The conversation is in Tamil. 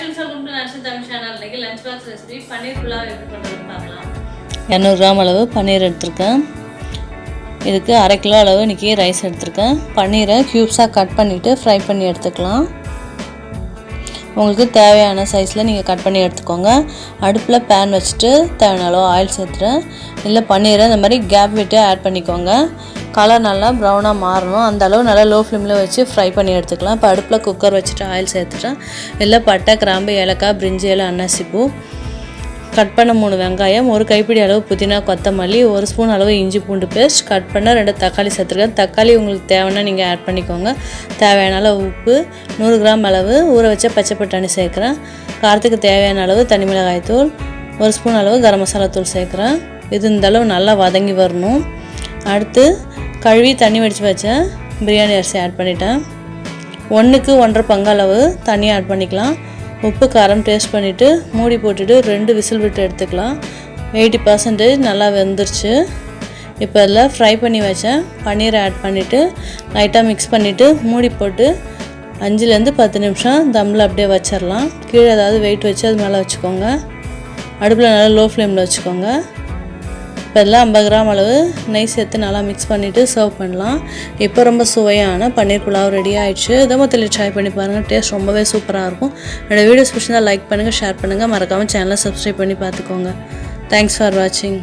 Friends, welcome to national Tamil channel. இன்னைக்கு லஞ்ச் பாக்ஸ் ரெசிபி பன்னீர் புலாவ் எப்படி பண்ணுறதுன்னு பார்க்கலாம். 200 கிராம் அளவு பன்னீர் எடுத்திருக்கேன். இதுக்கு 1/2 கிலோ அளவு இன்றைக்கி ரைஸ் எடுத்திருக்கேன். பன்னீரை க்யூப்ஸாக கட் பண்ணிவிட்டு ஃப்ரை பண்ணி எடுத்துக்கலாம். உங்களுக்கு தேவையான சைஸில் நீங்கள் கட் பண்ணி எடுத்துக்கோங்க. அடுப்பில் பேன் வச்சுட்டு தேவையான அளவு ஆயில் சேர்த்துறேன். இல்லை பன்னீரை இந்த மாதிரி கேப் விட்டு ஆட் பண்ணிக்கோங்க. கலர் நல்லா ப்ரௌனாக மாறணும், அந்த அளவு நல்லா லோ ஃப்ளேமில் வச்சு ஃப்ரை பண்ணி எடுத்துக்கலாம். இப்போ அடுப்பில் குக்கர் வச்சுட்டு ஆயில் சேர்த்துட்டேன். இல்லை பட்டை, கிராம்பு, ஏலக்காய், பிரிஞ்சி இலை, அன்னாசிப்பூ, கட் பண்ண 3 வெங்காயம், 1 கைப்பிடி அளவு புதினா, கொத்தமல்லி, 1 ஸ்பூன் அளவு இஞ்சி பூண்டு பேஸ்ட், கட் பண்ண 2 தக்காளி சேர்த்துருக்கேன். தக்காளி உங்களுக்கு தேவைன்னா நீங்கள் ஆட் பண்ணிக்கோங்க. தேவையான அளவு உப்பு, 100 கிராம் அளவு ஊற வச்ச பச்சை பட்டாணி சேர்க்குறேன். காரத்துக்கு தேவையான அளவு தனி மிளகாய் தூள், 1 ஸ்பூன் அளவு கரம் மசாலா தூள் சேர்க்குறேன். இது இந்த அளவு நல்லா வதங்கி வரணும். அடுத்து கழுவி தண்ணி வடித்து வச்ச பிரியாணி அரிசி ஆட் பண்ணிட்டேன். 1க்கு 1.5 பங்கு அளவு தண்ணி ஆட் பண்ணிக்கலாம். உப்பு காரம் டேஸ்ட் பண்ணிவிட்டு மூடி போட்டுட்டு 2 விசில் விட்டு எடுத்துக்கலாம். 80% நல்லா வெந்துருச்சு. இப்போ இதில் ஃப்ரை பண்ணி வச்சேன் பன்னீரை ஆட் பண்ணிவிட்டு லைட்டாக மிக்ஸ் பண்ணிவிட்டு மூடி போட்டு 5லேருந்து 10 நிமிஷம் தம்மில் அப்படியே வச்சிடலாம். கீழே ஏதாவது வெயிட் வச்சு அது மேலே வச்சுக்கோங்க. அடுப்பில் நல்லா லோ ஃப்ளேமில் வச்சுக்கோங்க. இப்போ இதில் 50 கிராம் அளவு நெய் சேர்த்து நல்லா மிக்ஸ் பண்ணிவிட்டு சர்வ் பண்ணலாம். இப்போ ரொம்ப சுவையான பன்னீர் புலாவ் ரெடி ஆகிடுச்சு. இதை மொத்தத்தில் ட்ரை பண்ணி பாருங்கள். டேஸ்ட் ரொம்பவே சூப்பராக இருக்கும். என்னோடய வீடியோஸ் பிடிச்சிருந்தால் லைக் பண்ணுங்கள், ஷேர் பண்ணுங்கள், மறக்காமல் சேனலை சப்ஸ்கிரைப் பண்ணி பார்த்துக்கோங்க. தேங்க்ஸ் ஃபார் வாட்சிங்.